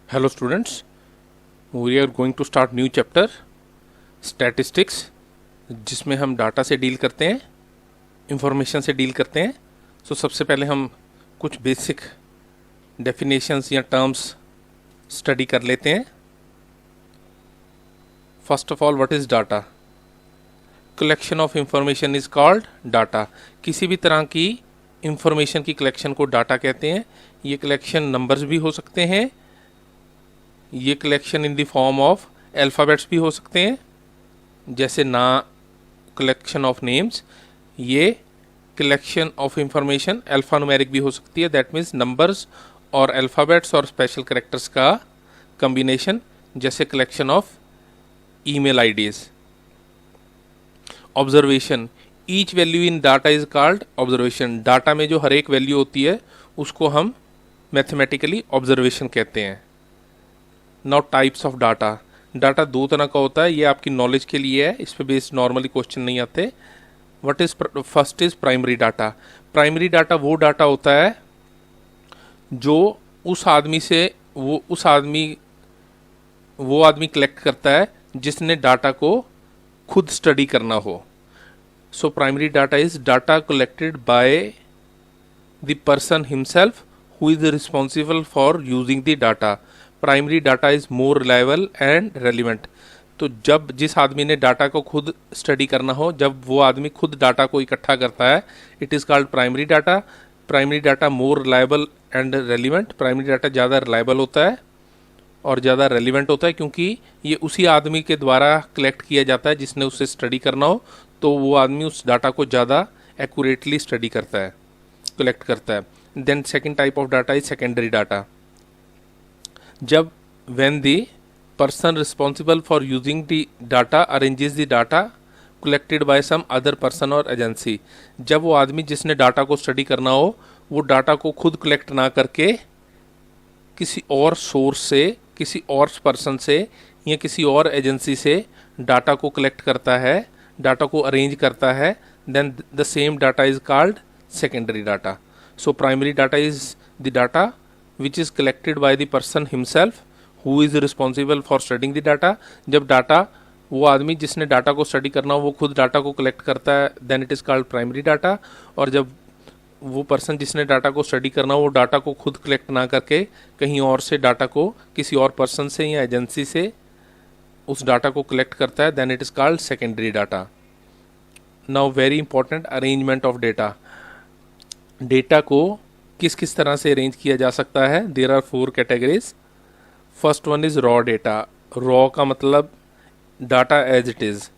Hello students, we are going to start new chapter statistics जिसमें हम data से deal करते हैं, इंफॉर्मेशन से डील करते हैं। सो सबसे पहले हम कुछ बेसिक डेफिनेशंस या टर्म्स स्टडी कर लेते हैं। First of all, what is data? Collection of information is called data. किसी भी तरह की इंफॉर्मेशन की कलेक्शन को डाटा कहते हैं। ये कलेक्शन नंबर्स भी हो सकते हैं, ये collection in the form of alphabets भी हो सकते हैं, जैसे ना कलेक्शन ऑफ नेम्स। ये कलेक्शन ऑफ इंफॉर्मेशन अल्फ़ान्यूमेरिक भी हो सकती है, दैट मीन्स नंबर्स और अल्फ़ाबेट्स और स्पेशल कैरेक्टर्स का कम्बिनेशन, जैसे collection of email IDs. Observation, each value in data is called observation. Data में जो हर एक वैल्यू होती है उसको हम मैथमेटिकली ऑब्जर्वेशन कहते हैं। Now types of data. Data दो तरह का होता है, ये आपकी नॉलेज के लिए है, इस पे बेस्ड नॉर्मली क्वेश्चन नहीं आते। What is first is primary data. Primary data वो डाटा होता है जो उस आदमी से वो आदमी कलेक्ट करता है जिसने डाटा को खुद स्टडी करना हो। सो primary data is data collected by the person himself who is responsible for using the data. Primary data is more reliable and relevant. तो जब जिस आदमी ने डाटा को खुद स्टडी करना हो, जब वो आदमी खुद डाटा को इकट्ठा करता है, it is called primary data. Primary data more reliable and relevant. Primary data ज़्यादा रिलायबल होता है और ज़्यादा रेलिवेंट होता है क्योंकि ये उसी आदमी के द्वारा कलेक्ट किया जाता है जिसने उससे स्टडी करना हो, तो वो आदमी उस डाटा को ज़्यादा एक्यूरेटली स्टडी करता है, कलेक्ट करता है। Then second type of data is secondary data. जब when the person responsible for using the data arranges the data collected by some other person or agency। जब वो आदमी जिसने डाटा को स्टडी करना हो वो डाटा को खुद कलेक्ट ना करके किसी और सोर्स से, किसी और पर्सन से या किसी और एजेंसी से डाटा को कलेक्ट करता है, डाटा को अरेंज करता है, then the same data is called secondary data. So primary data is the data which is collected by the person himself who is responsible for studying the data। जब data वो आदमी जिसने data को study करना हो वो खुद data को कलेक्ट करता है, then it is called primary data. और जब वो पर्सन जिसने डाटा को स्टडी करना हो वो डाटा को खुद कलेक्ट ना करके कहीं और से डाटा को किसी और पर्सन से या एजेंसी से उस डाटा को कलेक्ट करता है, then it is called secondary data. Now very important, arrangement of data. Data को किस किस तरह से अरेंज किया जा सकता है? There are 4 categories. First one is raw data. Raw का मतलब data as it is.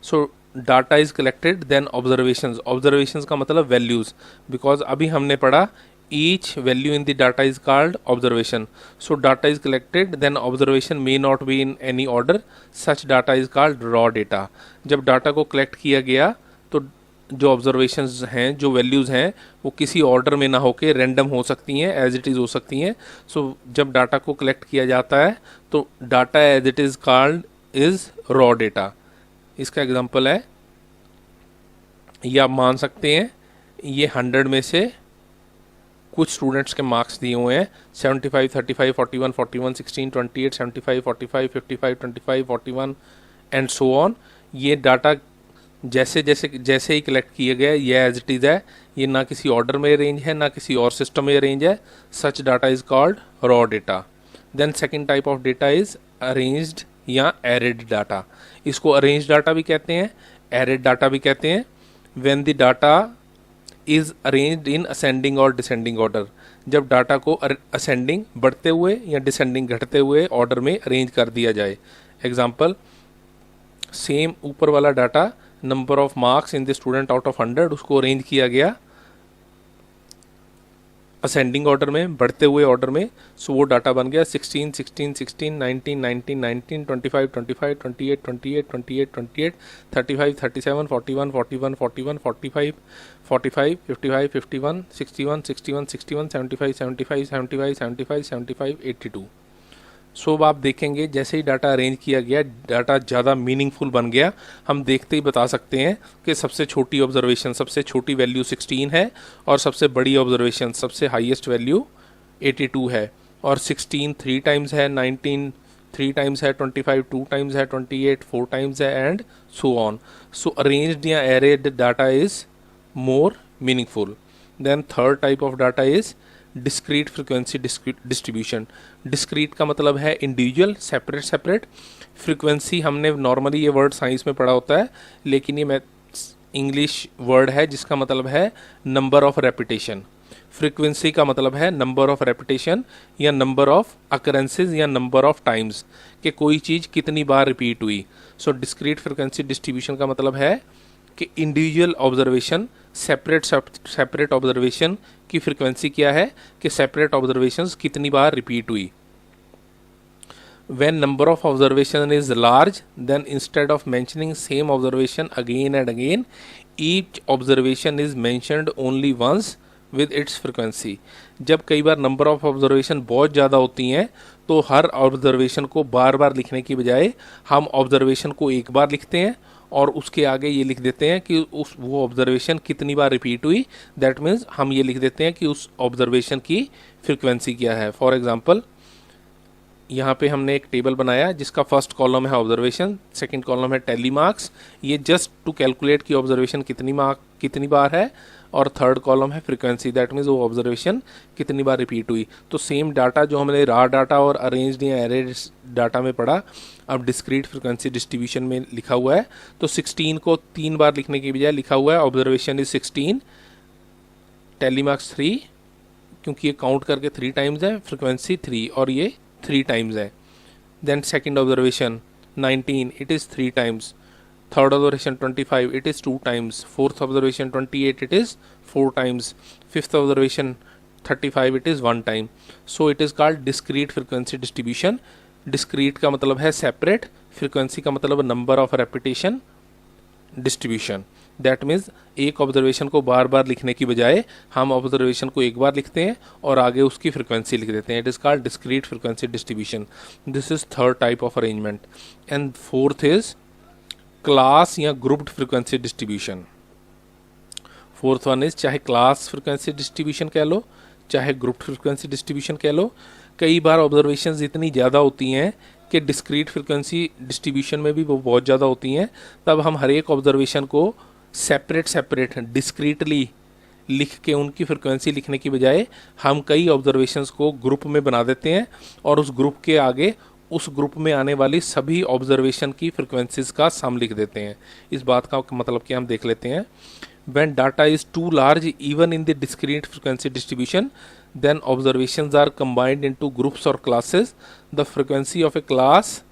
So data is collected, then observations. Observations का मतलब वैल्यूज़, बिकॉज अभी हमने पढ़ा each value in the data is called observation. So data is collected, then observation may not be in any order, such data is called raw data. जब data को collect किया गया तो जो ऑब्जर्वेशंस हैं, जो वैल्यूज़ हैं, वो किसी ऑर्डर में ना होके रैंडम हो सकती हैं, एज इट इज़ हो सकती हैं। सो जब डाटा को कलेक्ट किया जाता है तो data as it is called is raw data. इसका एग्जांपल है, ये आप मान सकते हैं, ये 100 में से कुछ स्टूडेंट्स के मार्क्स दिए हुए हैं, 75, 35, 41, 41, 16, 28, 75, 45, 55, 25, 41 एंड सो ऑन। ये डाटा जैसे ही कलेक्ट किया गया, ये एज इट इज़ है, ये ना किसी ऑर्डर में अरेंज है ना किसी और सिस्टम में अरेंज है, such data is called raw data. Then second type of data is arranged या एरेड डाटा। इसको अरेंज डाटा भी कहते हैं, एरेड डाटा भी कहते हैं। When the data is arranged in ascending or descending order. जब डाटा को असेंडिंग बढ़ते हुए या डिसेंडिंग घटते हुए ऑर्डर में अरेंज कर दिया जाए। एग्जाम्पल, सेम ऊपर वाला data, number of marks in the student out of 100, उसको अरेंज किया गया असेंडिंग ऑर्डर में, बढ़ते हुए ऑर्डर में। सो वो डाटा बन गया 16, 16, 16, 19, 19, 19, 25, 25, 28, 28, 28, 28, 35, 37, 41, 41, 41, 45, 45, 55, 51, 61, 61, 61, 75, 75, 75, 75, 75, 82। सो अब आप देखेंगे जैसे ही डाटा अरेंज किया गया, डाटा ज़्यादा मीनिंगफुल बन गया। हम देखते ही बता सकते हैं कि सबसे छोटी ऑब्जर्वेशन, सबसे छोटी वैल्यू 16 है और सबसे बड़ी ऑब्जर्वेशन, सबसे हाईएस्ट वैल्यू 82 है। और 16 3 टाइम्स है, 19 3 टाइम्स है, 25 2 टाइम्स है, 28 4 टाइम्स है, and so on. So arranged या arrayed data is more meaningful. Then third type of data is discrete frequency distribution. Discrete का मतलब है individual, separate. frequency हमने normally ये word साइंस में पढ़ा होता है, लेकिन ये इंग्लिश वर्ड है जिसका मतलब है नंबर ऑफ रेपिटेशन. फ्रीक्वेंसी का मतलब है नंबर ऑफ रेपिटेशन या नंबर ऑफ अकरेंसेज या नंबर ऑफ टाइम्स, कि कोई चीज़ कितनी बार रिपीट हुई. सो डिस्क्रीट फ्रीक्वेंसी डिस्ट्रीब्यूशन का मतलब है कि इंडिविजुअल ऑब्जर्वेशन, सेपरेट ऑब्जर्वेशन की फ्रीक्वेंसी क्या है, कि सेपरेट ऑब्जर्वेशंस कितनी बार रिपीट हुई. When number of observation is large, then instead of mentioning same observation again and again, each observation is mentioned only once with its frequency. जब कई बार number of observation बहुत ज़्यादा होती हैं तो हर ऑब्जर्वेशन को बार बार लिखने की बजाय हम ऑब्जर्वेशन को एक बार लिखते हैं और उसके आगे ये लिख देते हैं कि वो ऑब्जर्वेशन कितनी बार रिपीट हुई. दैट मीन्स हम ये लिख देते हैं कि उस ऑब्जर्वेशन की फ्रिक्वेंसी क्या है. फॉर एग्जांपल यहाँ पे हमने एक टेबल बनाया जिसका फर्स्ट कॉलम है ऑब्जर्वेशन, सेकंड कॉलम है टेली मार्क्स. ये जस्ट टू कैलकुलेट की ऑब्जर्वेशन कितनी बार है, और थर्ड कॉलम है फ्रीक्वेंसी. दैट मीन्स वो ऑब्जर्वेशन कितनी बार रिपीट हुई. तो सेम डाटा जो हमने रॉ डाटा और अरेंज्ड या एरेड डाटा में पढ़ा, अब डिस्क्रीट फ्रीक्वेंसी डिस्ट्रीब्यूशन में लिखा हुआ है. तो 16 को 3 बार लिखने की बजाय लिखा हुआ है ऑब्जर्वेशन इज 16, टेली मार्क्स 3, क्योंकि ये काउंट करके 3 टाइम्स है, फ्रीक्वेंसी 3 और ये 3 टाइम्स है. Then second observation 19, it is 3 times. Third observation 25, it is 2 times. Fourth observation 28, it is 4 times. Fifth observation 35, it is 1 time. So it is called discrete frequency distribution. Discrete का मतलब है separate, frequency का मतलब number of repetition distribution. That means एक observation को बार बार लिखने की बजाय हम ऑब्जर्वेशन को एक बार लिखते हैं और आगे उसकी फ्रिक्वेंसी लिख देते हैं. It is called discrete frequency distribution. This is third type of arrangement. And fourth is class या grouped frequency distribution. Fourth one is चाहे क्लास फ्रीक्वेंसी डिस्ट्रीब्यूशन कह लो, चाहे ग्रुप्ड फ्रीक्वेंसी डिस्ट्रीब्यूशन कह लो. कई बार ऑब्जर्वेशंस इतनी ज़्यादा होती हैं कि डिस्क्रीट फ्रीक्वेंसी डिस्ट्रीब्यूशन में भी वो बहुत ज़्यादा होती हैं. तब हम हर एक ऑब्जर्वेशन को सेपरेट डिस्क्रीटली लिख के उनकी फ्रीक्वेंसी लिखने की बजाय हम कई ऑब्जर्वेशंस को ग्रुप में बना देते हैं और उस ग्रुप के आगे उस ग्रुप में आने वाली सभी ऑब्जर्वेशन की फ्रिक्वेंसीज का सम लिख देते हैं. इस बात का मतलब क्या हम देख लेते हैं. When data is too large even in the discrete frequency distribution, then observations are combined into groups or classes. The frequency of a class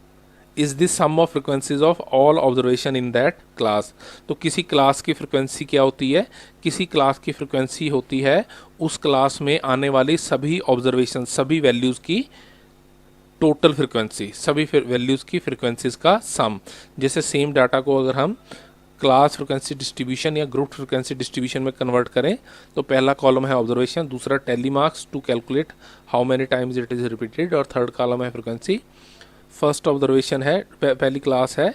is the sum of frequencies of all observation in that class. तो किसी class की frequency क्या होती है, किसी class की frequency होती है उस क्लास में आने वाली सभी ऑब्जर्वेशन, सभी वैल्यूज़ की टोटल फ्रिक्वेंसी, सभी वैल्यूज़ की फ्रिक्वेंसीज का सम. जैसे सेम डाटा को अगर हम क्लास फ्रिक्वेंसी डिस्ट्रीब्यूशन या ग्रुप फ्रिक्वेंसी डिस्ट्रीब्यूशन में कन्वर्ट करें तो पहला कॉलम है ऑब्जर्वेशन, दूसरा tally marks to calculate how many times it is repeated, और थर्ड कॉलम है फ्रिक्वेंसी. फर्स्ट ऑब्जर्वेशन है, पहली क्लास है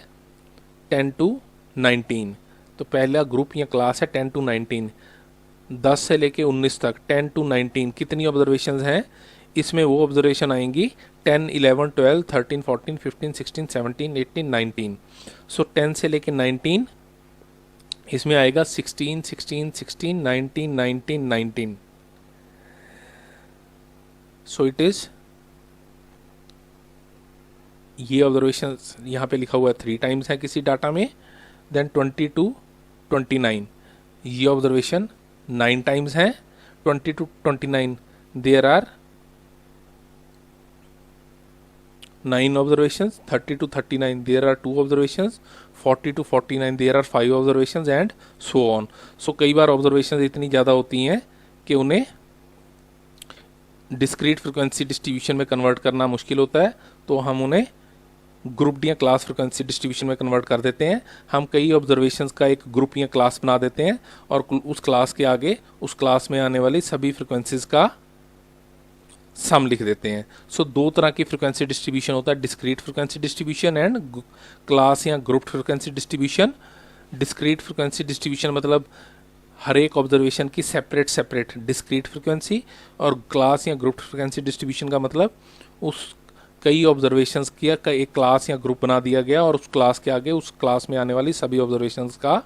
10 to 19. तो पहला ग्रुप या क्लास है 10 to 19, 10 से लेके 19 तक. 10 to 19 कितनी ऑब्जर्वेशन हैं, इसमें वो ऑब्जर्वेशन आएंगी 10, 11, 12, 13, 14, 15, 16, 17, 18, 19. सो 10 से लेके 19 इसमें आएगा 16, 16, 16, 19, 19, 19. सो इट इज ये ऑब्जर्वेशन यहाँ पे लिखा हुआ है 3 टाइम्स है किसी डाटा में. देन 20 to 29 ये ऑब्जर्वेशन 9 टाइम्स है. 20 to 29 there are 9 observations. 30 to 39 there are 2 observations. 40 to 49 there are 5 observations and so on. So कई बार observations इतनी ज़्यादा होती हैं कि उन्हें discrete frequency distribution में convert करना मुश्किल होता है, तो हम उन्हें ग्रुप या क्लास फ्रिक्वेंसी डिस्ट्रीब्यूशन में कन्वर्ट कर देते हैं. हम कई ऑब्जर्वेशंस का एक ग्रुप या क्लास बना देते हैं और उस क्लास के आगे उस क्लास में आने वाली सभी फ्रिक्वेंसीज का सम लिख देते हैं. सो 2 तरह की फ्रिक्वेंसी डिस्ट्रीब्यूशन होता है, discrete frequency distribution and class या group frequency distribution. Discrete frequency distribution मतलब हर एक ऑब्जर्वेशन की सेपरेट सेपरेट डिस्क्रीट फ्रिक्वेंसी, और क्लास या ग्रुप फ्रिक्वेंसी डिस्ट्रीब्यूशन का मतलब उस कई ऑब्जर्वेशंस किया का एक क्लास या ग्रुप बना दिया गया और उस क्लास के आगे उस क्लास में आने वाली सभी ऑब्जर्वेशंस का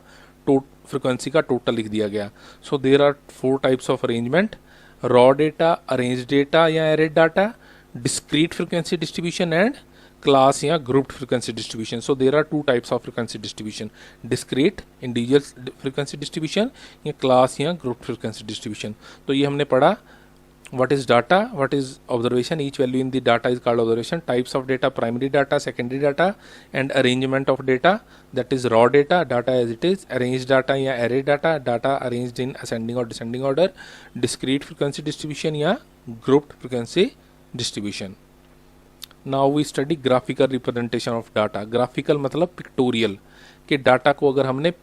फ्रिक्वेंसी का टोटल लिख दिया गया. So there are 4 types of arrangement: raw data, arrange data या arrayed data, discrete frequency distribution and class या grouped frequency distribution. So there are 2 types of frequency distribution: discrete individual frequency distribution या class या grouped frequency distribution. तो ये हमने पढ़ा what is data, what is observation, each value in the data is called observation, types of data, primary data, secondary data, and arrangement of data, that is raw data, data as it is, arranged data या array data, data arranged in ascending or descending order, discrete frequency distribution या grouped frequency distribution. Now we study graphical representation of data. graphical मतलब pictorial, कि data को अगर हमने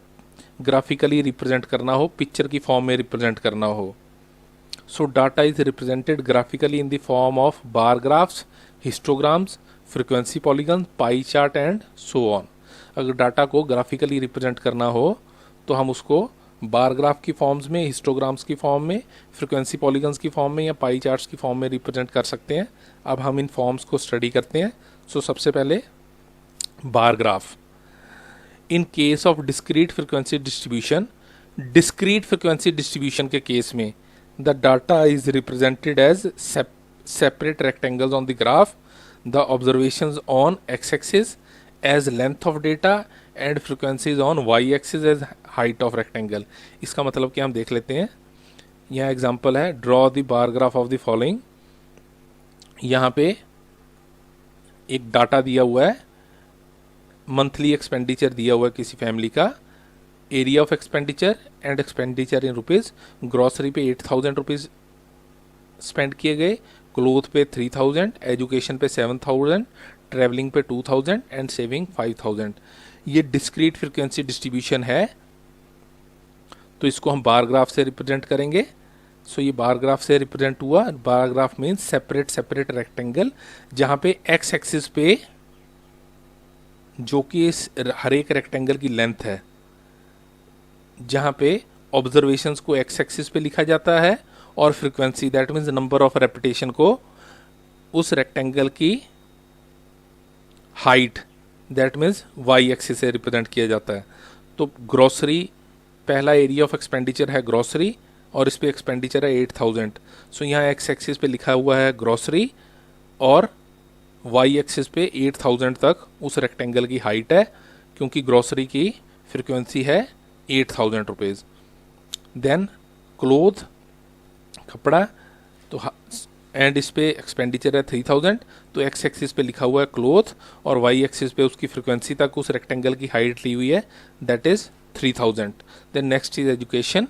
graphically represent करना हो, picture की फॉर्म में रिप्रेजेंट करना हो. सो data is represented graphically in the form of bar graphs, histograms, frequency polygon, pie chart and so on. अगर डाटा को ग्राफिकली रिप्रेजेंट करना हो तो हम उसको बार ग्राफ की फॉर्म्स में, हिस्टोग्राम्स की फॉर्म में, फ्रिक्वेंसी पॉलीगन्स की फॉर्म में या पाई चार्ट्स की फॉर्म में रिप्रेजेंट कर सकते हैं. अब हम इन फॉर्म्स को स्टडी करते हैं. सो सबसे पहले bar graph. In case of discrete frequency distribution, discrete frequency distribution के केस में the data is represented as separate rectangles on the graph, the observations on X axis as length of data and frequencies on Y axis as height of rectangle. इसका मतलब कि हम देख लेते हैं. यहाँ एग्जांपल है, draw the bar graph of the following. यहाँ पे एक डाटा दिया हुआ है, मंथली एक्सपेंडिचर दिया हुआ है किसी फैमिली का, area of expenditure and expenditure in rupees. Grocery पे 8,000 रुपीज़ स्पेंड किए गए, क्लोथ पे 3,000, एजुकेशन पे 7,000, ट्रैवलिंग पे 2,000 एंड सेविंग 5,000. ये डिस्क्रीट फ्रिक्वेंसी डिस्ट्रीब्यूशन है, तो इसको हम बार ग्राफ से रिप्रेजेंट करेंगे. सो ये बार ग्राफ से रिप्रेजेंट हुआ. Bar graph means separate separate rectangle, जहाँ पे एक्स एक्सिस पे, जो कि इस हर एक रेक्टेंगल की लेंथ है, जहाँ पे ऑब्जर्वेशंस को एक्स एक्सिस पे लिखा जाता है और frequency, that means number of repetition को उस रेक्टेंगल की height, that means Y axis से रिप्रेजेंट किया जाता है. तो ग्रॉसरी, पहला एरिया ऑफ एक्सपेंडिचर है ग्रॉसरी और इस पे एक्सपेंडिचर है 8,000. सो यहाँ एक्स एक्सिस पे लिखा हुआ है ग्रॉसरी और वाई एक्सिस पे 8,000 तक उस रेक्टेंगल की हाइट है, क्योंकि ग्रॉसरी की फ्रिक्वेंसी है 8,000 रुपीज़. देन क्लोथ, कपड़ा, तो एंड इस पे एक्सपेंडिचर है 3,000. तो एक्स एक्सिस पे लिखा हुआ है क्लोथ और वाई एक्सिस पे उसकी फ्रिक्वेंसी तक उस रेक्टेंगल की हाइट ली हुई है, that is 3,000. Then next is education.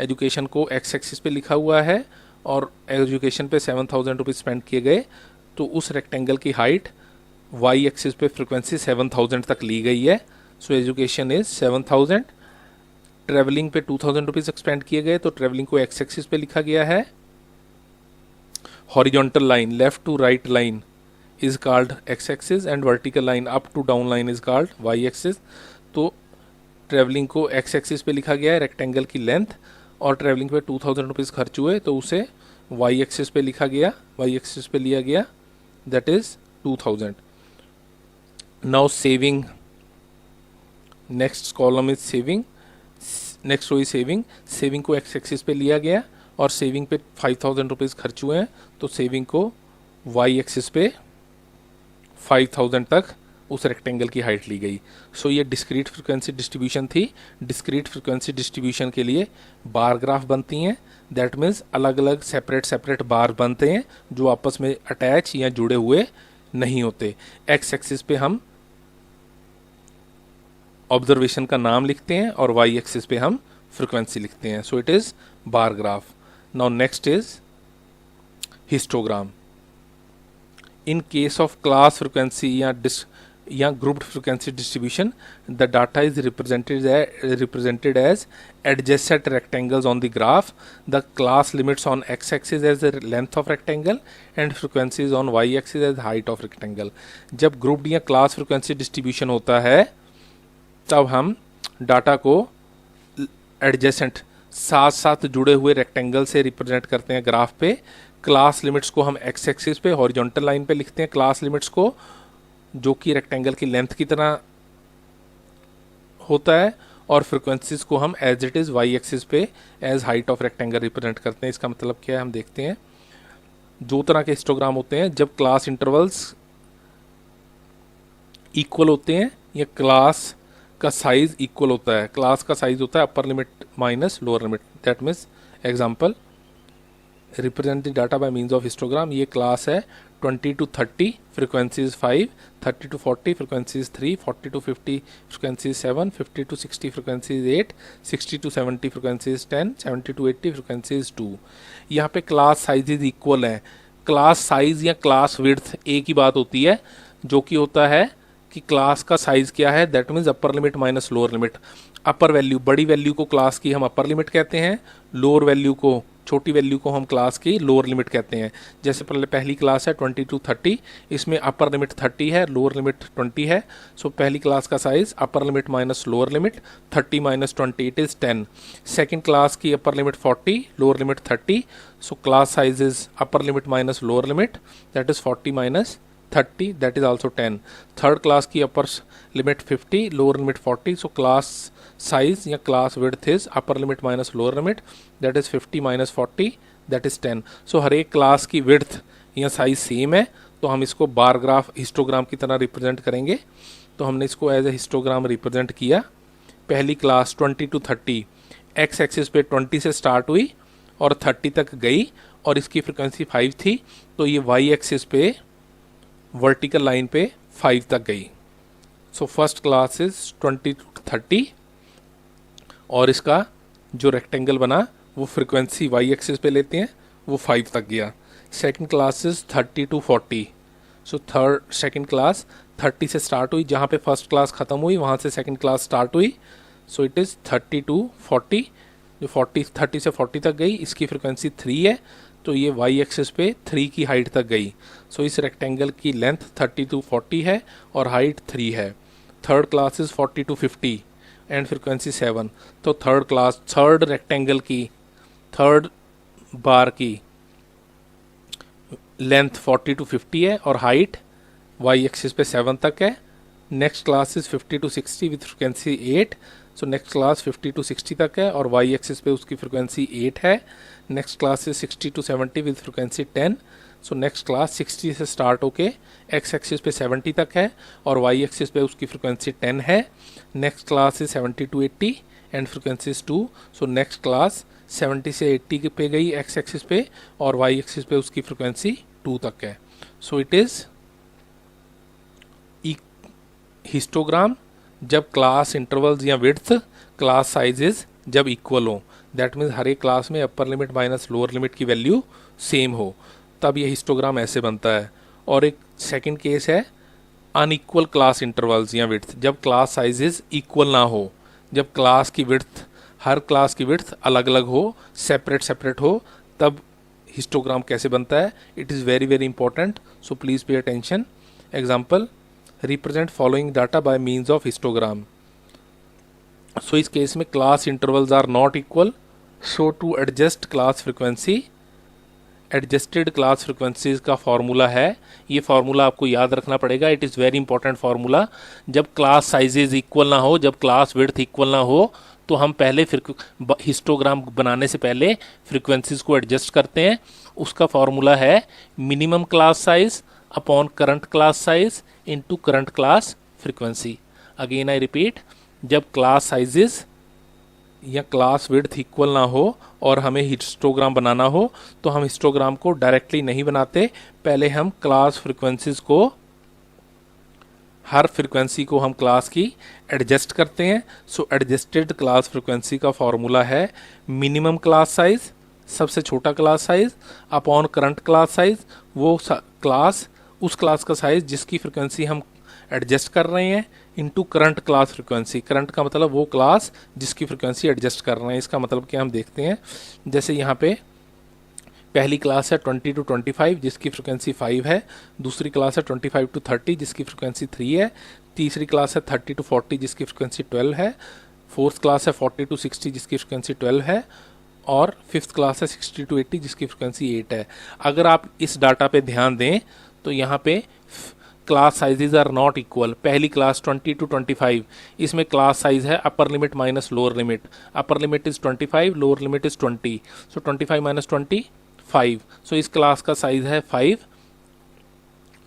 Education को एक्स एक्सिस पे लिखा हुआ है और एजुकेशन पे 7,000 रुपीज़ स्पेंड किए गए, तो उस रेक्टेंगल की हाइट वाई एक्सिस पे फ्रिक्वेंसी 7,000 तक ली गई है. So education is 7,000. ट्रैवलिंग पे 2,000 रुपीज़ एक्सपेंड किए गए, तो ट्रैवलिंग को एक्स एक्सिस पे लिखा गया है. Horizontal line, left to right line is called X axis and vertical line up to down line is called Y axis. तो ट्रैवलिंग को एक्स एक्सिस पे लिखा गया है, रेक्टेंगल की लेंथ, और ट्रैवलिंग पे 2,000 रुपीज़ खर्च हुए तो उसे वाई एक्सिस पे लिखा गया, वाई एक्सिस पे लिया गया, that is 2,000. Now saving, next column is saving, next row is saving. Saving को एक्स एक्सिस पे लिया गया और सेविंग पे 5,000 रुपीज़ खर्च हुए हैं, तो सेविंग को वाई एक्सिस पे 5,000 तक उस रेक्टेंगल की हाइट ली गई. सो ये डिस्क्रीट फ्रिक्वेंसी डिस्ट्रीब्यूशन थी. डिस्क्रीट फ्रिक्वेंसी डिस्ट्रीब्यूशन के लिए बार ग्राफ बनती हैं, दैट मीन्स अलग अलग सेपरेट सेपरेट बार बनते हैं जो आपस में अटैच या जुड़े हुए नहीं होते. एक्स एक्सिस पे हम ऑब्जर्वेशन का नाम लिखते हैं और वाई एक्सिस पे हम फ्रिक्वेंसी लिखते हैं. सो it is bar graph. Now next is histogram. In case of class frequency या grouped frequency distribution, the data is represented as adjacent rectangles on the graph. The class limits on x-axis as the length of rectangle and frequencies on y-axis as height of rectangle. जब grouped या class frequency distribution होता है तब हम data को adjacent साथ साथ जुड़े हुए रेक्टेंगल से रिप्रेजेंट करते हैं ग्राफ पे। क्लास लिमिट्स को हम एक्स एक्सिस पे हॉरिजॉन्टल लाइन पे लिखते हैं क्लास लिमिट्स को, जो कि रेक्टेंगल की लेंथ की तरह होता है, और फ्रिक्वेंसीज को हम as it is Y axis पे as height of rectangle represent करते हैं। इसका मतलब क्या है हम देखते हैं। दो तरह के हिस्टोग्राम होते हैं, जब क्लास इंटरवल्स इक्वल होते हैं या क्लास का साइज इक्वल होता है। क्लास का साइज होता है upper limit minus lower limit. That means example represent the data by means of histogram. ये क्लास है 20 to 30 frequencies 5, 30 to 40 frequencies 3, 40 to 50 frequencies 7, 50 to 60 frequencies 8, 60 to 70 frequencies 10, 70 to 80 frequencies 2। यहाँ पे class sizes equal हैं। Class size या class width एक ही बात होती है, जो कि होता है कि क्लास का साइज क्या है, that means upper limit minus lower limit. Upper value, बड़ी वैल्यू को क्लास की हम अपर लिमिट कहते हैं, लोअर वैल्यू को, छोटी वैल्यू को हम क्लास की लोअर लिमिट कहते हैं। जैसे पहली क्लास है 20 to 30, इसमें अपर लिमिट 30 है, लोअर लिमिट 20 है। सो पहली क्लास का size upper limit minus lower limit 30 minus 20 it is 10। Second class की upper limit 40, lower limit 30, so class size is upper limit minus lower limit, that is 40 minus 30, that is also 10। Third class की upper limit 50, lower limit 40, so class size या class width is upper limit minus lower limit, that is 50 minus 40, that is 10। सो हर एक class की width या size same है, तो हम इसको बार graph histogram की तरह रिप्रेजेंट करेंगे। तो हमने इसको एज ए हिस्टोग्राम रिप्रेजेंट किया। पहली क्लास 20 to 30 एक्स एक्सिस पे 20 से स्टार्ट हुई और 30 तक गई, और इसकी फ्रिक्वेंसी 5 थी, तो ये वाई एक्सिस पे वर्टिकल लाइन पे 5 तक गई। So first class is 20 to 30, और इसका जो रेक्टेंगल बना वो फ्रिक्वेंसी वाई एक्सिस पे लेते हैं, वो 5 तक गया। Second class is 30 to 40, so second class 30 से स्टार्ट हुई, जहाँ पे फर्स्ट क्लास ख़त्म हुई वहाँ से सेकंड क्लास स्टार्ट हुई, सो इट इज़ 30 to 40, जो 30 से 40 तक गई, इसकी फ्रिक्वेंसी 3 है, तो ये वाई एक्सिस पे 3 की हाइट तक गई। सो इस रेक्टेंगल की लेंथ 30 to 40 है और हाइट 3 है। Third class is 40 to 50 and frequency 7, तो थर्ड रेक्टेंगल की थर्ड बार की लेंथ 40 to 50 है और हाइट वाई एक्सिस पे 7 तक है। Next class is 50 to 60 with frequency 8, so next class 50 to 60 तक है और वाई एक्सिस पे उसकी फ्रिक्वेंसी 8 है। Next class is 60 to 70 with frequency 10, so next class 60 से स्टार्ट होके एक्स एक्सिस पे 70 तक है और वाई एक्सिस पे उसकी फ्रिक्वेंसी 10 है। Next class is 70 to 80 and frequency is 2, so next class 70 से 80 पे गई एक्स एक्सिस पे और वाई एक्सिस पे उसकी फ्रिक्वेंसी 2 तक है। सो इट इज़ हिस्टोग्राम जब क्लास इंटरवल्स या विड्थ क्लास साइजेस जब इक्वल हो, दैट मीन्स हर एक क्लास में अपर लिमिट माइनस लोअर लिमिट की वैल्यू सेम हो, तब ये हिस्टोग्राम ऐसे बनता है। और एक सेकंड केस है अनइक्वल क्लास इंटरवल्स या विड्थ, जब क्लास साइजेस इक्वल ना हो, जब क्लास की विड्थ, हर क्लास की विड्थ अलग अलग हो, सेपरेट हो, तब हिस्टोग्राम कैसे बनता है। It is very very important, so please pay attention. Example, represent following data by means of histogram. So इस केस में class intervals are not equal, so to adjust class frequency, adjusted class frequencies का formula है, ये formula आपको याद रखना पड़ेगा। It is very important formula. जब क्लास साइजेज इक्वल ना हो, जब क्लास विड्थ इक्वल ना हो, तो हम पहले हिस्टोग्राम बनाने से पहले फ्रिक्वेंसीज को एडजस्ट करते हैं। उसका फार्मूला है minimum class size upon current class size into current class frequency. Again I repeat, जब क्लास साइजेस या क्लास विड्थ इक्वल ना हो और हमें हिस्टोग्राम बनाना हो, तो हम हिस्टोग्राम को डायरेक्टली नहीं बनाते, पहले हम क्लास फ्रीक्वेंसीज को, हर फ्रीक्वेंसी को हम क्लास की एडजस्ट करते हैं। सो एडजस्टेड क्लास फ्रीक्वेंसी का फॉर्मूला है मिनिमम क्लास साइज, सबसे छोटा class size, upon current class size, वो क्लास, उस क्लास का साइज जिसकी फ्रीक्वेंसी हम एडजस्ट कर रहे हैं, into current class frequency. Current का मतलब वो क्लास जिसकी फ्रीक्वेंसी एडजस्ट कर रहे हैं। इसका मतलब क्या हम देखते हैं, जैसे यहाँ पे पहली क्लास है 20 to 25 जिसकी फ्रिक्वेंसी 5 है, दूसरी क्लास है 25 to 30 जिसकी फ्रिक्वेंसी 3 है, तीसरी क्लास है 30 to 40 जिसकी फ्रिक्वेंसी 12 है, फोर्थ क्लास है 40 to 60 जिसकी फ्रिक्वेंसी 12 है, और फिफ्थ क्लास है 60 to 80 जिसकी फ्रिक्वेंसी 8 है। अगर आप इस डाटा पे ध्यान दें तो यहाँ पे class sizes are not equal. पहली क्लास 20 to 25, इसमें क्लास साइज है upper limit minus lower limit. Upper limit is 25, lower limit is 20, so 25 minus 20 5, so इस क्लास का साइज है 5।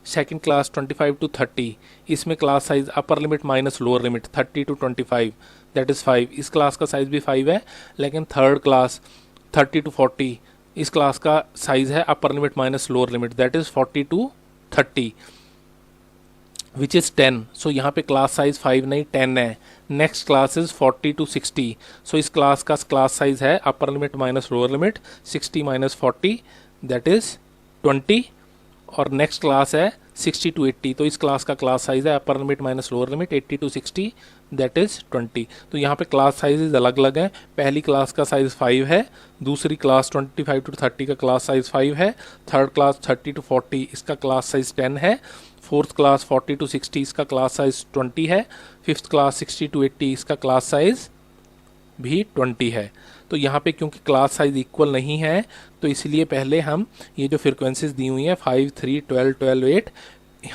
सेकेंड क्लास 25 to 30, इसमें class size upper limit minus lower limit 30 to 25 that is 5, इस class का size भी 5 है। लेकिन third class 30 to 40, इस क्लास का साइज है upper limit minus lower limit that is 40 to 30 which is 10, सो यहाँ पे क्लास साइज 5 नहीं 10 है। नेक्स्ट क्लास इज 40 to 60, सो इस क्लास का क्लास साइज है upper limit minus lower limit 60 minus 40 that is 20, और नेक्स्ट क्लास है 60 to 80, तो इस क्लास का क्लास साइज है upper limit minus lower limit 80 to 60 that is 20। तो यहाँ पे क्लास साइजेज अलग अलग हैं। पहली क्लास का साइज 5 है, दूसरी क्लास 25 to 30 का क्लास साइज 5 है, थर्ड क्लास 30 to 40 इसका क्लास साइज 10 है, फोर्थ क्लास 40 to 60 इसका क्लास साइज 20 है, फिफ्थ क्लास 60 to 80 इसका क्लास साइज भी 20 है। तो यहाँ पे क्योंकि क्लास साइज इक्वल नहीं है तो इसलिए पहले हम ये जो फ्रिक्वेंसीज दी हुई हैं 5, 3, 12, 12, 8,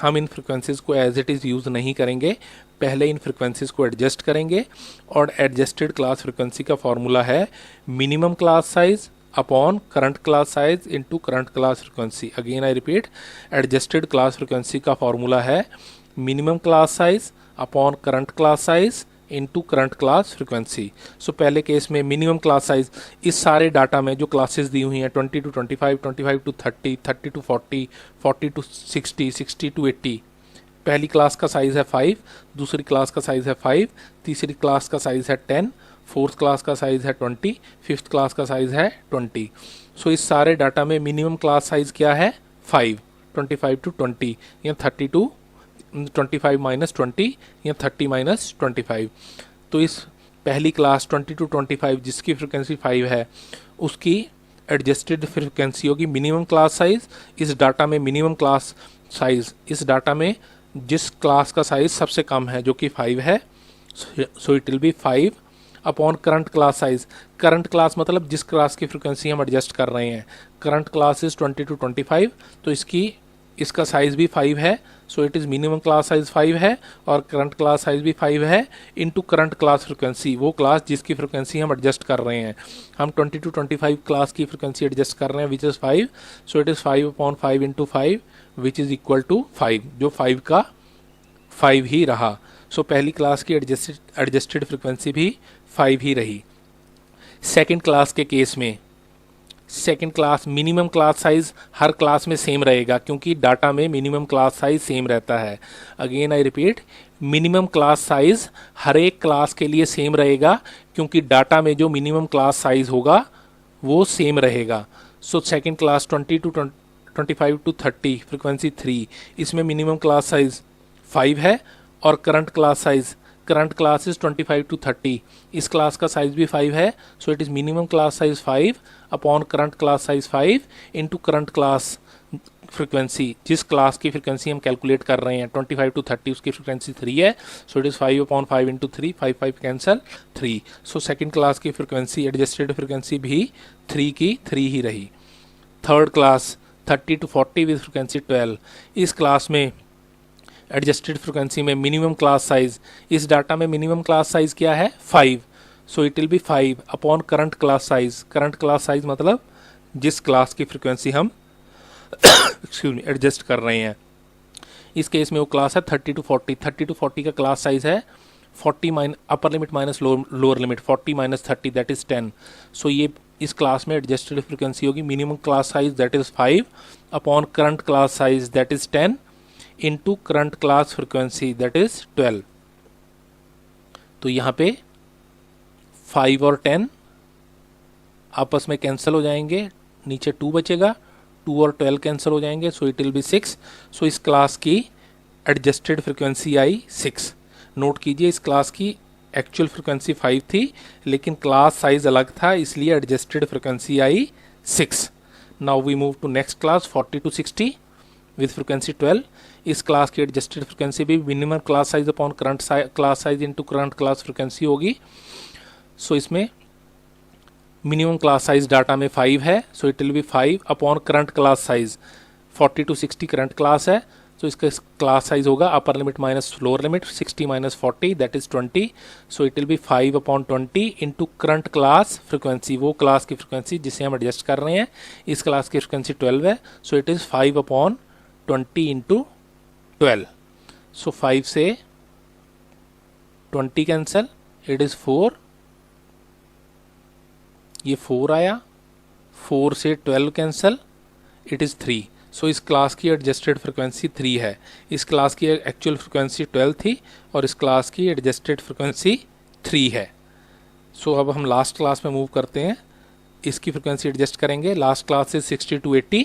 हम इन फ्रिक्वेंसीज को एज इट इज़ यूज़ नहीं करेंगे, पहले इन फ्रिक्वेंसीज को एडजस्ट करेंगे। और एडजस्टेड क्लास फ्रिक्वेंसी का फॉर्मूला है minimum class size upon current class size into current class frequency. Again I repeat, adjusted class frequency का फॉर्मूला है minimum class size upon current class size into current class frequency. So पहले case में minimum class size, इस सारे data में जो classes दी हुई हैं 20 to 25, 25 to 30, 30 to 40, 40 to 60, 60 to 80, पहली क्लास का साइज़ है 5, दूसरी क्लास का साइज़ है 5, तीसरी क्लास का साइज़ है 10, फोर्थ क्लास का साइज़ है 20, फिफ्थ क्लास का साइज़ है 20। सो इस सारे डाटा में मिनिमम क्लास साइज़ क्या है 5, 25 to 20 या 30 to 25 माइनस 20 या 30 माइनस 25। तो इस पहली क्लास 20 to 25 जिसकी फ्रिक्वेंसी 5 है उसकी एडजस्टेड फ्रिक्वेंसी होगी मिनिमम क्लास साइज। इस डाटा में मिनिमम क्लास साइज, इस डाटा में जिस क्लास का साइज सबसे कम है जो कि 5 है, so it will be 5 upon current class size. Current class मतलब जिस क्लास की फ्रिक्वेंसी हम एडजस्ट कर रहे हैं। करंट क्लास इज 20 to 25, तो इसका साइज भी 5 है, so it is minimum class size 5 है और करंट क्लास साइज भी 5 है इनटू करंट क्लास फ्रिक्वेंसी, वो क्लास जिसकी फ्रिक्वेंसी हम एडजस्ट कर रहे हैं। हम 20 to 25 क्लास की फ्रिक्वेंसी एडजस्ट कर रहे हैं which is 5, so it is 5 upon 5 into 5 which is equal to 5, जो 5 का 5 ही रहा। सो पहली क्लास की एडजस्टेड फ्रिक्वेंसी भी 5 ही रही। सेकेंड क्लास के केस में second class minimum class size हर क्लास में सेम रहेगा क्योंकि डाटा में मिनिमम क्लास साइज सेम रहता है। Again I repeat, minimum class size हर एक क्लास के लिए सेम रहेगा क्योंकि डाटा में जो मिनिमम क्लास साइज होगा वो सेम रहेगा। So second class 20 to 25 to 30 frequency 3, इसमें मिनिमम क्लास साइज 5 है और current class size, current class is 25 to 30, इस क्लास का साइज भी 5 है, so it is minimum class size 5 upon current class size 5 into current class frequency. जिस class की frequency हम कैलकुलेट कर रहे हैं 25 to 30 उसकी फ्रिक्वेंसी 3 है, so it is 5 upon 5 into 3, 5 5 cancel 3। So second class की फ्रिक्वेंसी एडजस्टेड फ्रिक्वेंसी भी 3 की 3 ही रही। Third class 30 to 40 with frequency 12, इस क्लास में एडजस्टेड फ्रिक्वेंसी में मिनिमम क्लास साइज, इस डाटा में मिनिमम क्लास साइज क्या है 5, so it will be 5 upon current class size. Current class size मतलब जिस क्लास की फ्रिक्वेंसी हम एक्सक्यूज मी एडजस्ट कर रहे हैं। इस केस में वो क्लास है 30 to 40, 30 to 40 का क्लास साइज है 40 अपर limit minus lower limit 40 minus 30 that is 10। सो ये इस क्लास में एडजस्टेड फ्रिक्वेंसी होगी minimum class size that is 5 upon current class size that is 10 into current class frequency that is 12। तो यहाँ पे 5 और 10 आपस में कैंसिल हो जाएंगे, नीचे 2 बचेगा, 2 और 12 कैंसिल हो जाएंगे, सो इट विल बी 6। सो इस क्लास की एडजस्टेड फ्रिक्वेंसी आई 6। नोट कीजिए इस क्लास की एक्चुअल फ्रिक्वेंसी 5 थी लेकिन क्लास साइज अलग था इसलिए adjusted frequency I 6। Now we move to next class 40 to 60 with frequency 12। इस क्लास की एडजस्टेड फ्रिक्वेंसी भी minimum class size upon current class size into current class frequency होगी। सो इसमें मिनिमम क्लास साइज डाटा में 5 है, so it will be 5 upon current class size 40 to 60 current class है, तो इसका क्लास साइज होगा अपर limit minus lower limit 60 minus 40 that is 20, so it will be 5 upon 20 into current class frequency, वो class की frequency जिसे हम adjust कर रहे हैं, इस क्लास की फ्रिक्वेंसी 12 है, so it is 5 upon 20 into 12, सो 5 से 20 कैंसल, इट इज़ 4, ये 4 आया, 4 से 12 कैंसल, इट इज़ 3, सो इस क्लास की एडजस्टेड फ्रिक्वेंसी 3 है, इस क्लास की एक्चुअल फ्रिक्वेंसी 12 थी और इस क्लास की एडजस्टेड फ्रिक्वेंसी 3 है। सो अब हम लास्ट क्लास में मूव करते हैं, इसकी फ्रिक्वेंसी एडजस्ट करेंगे, लास्ट क्लास से 60 to 80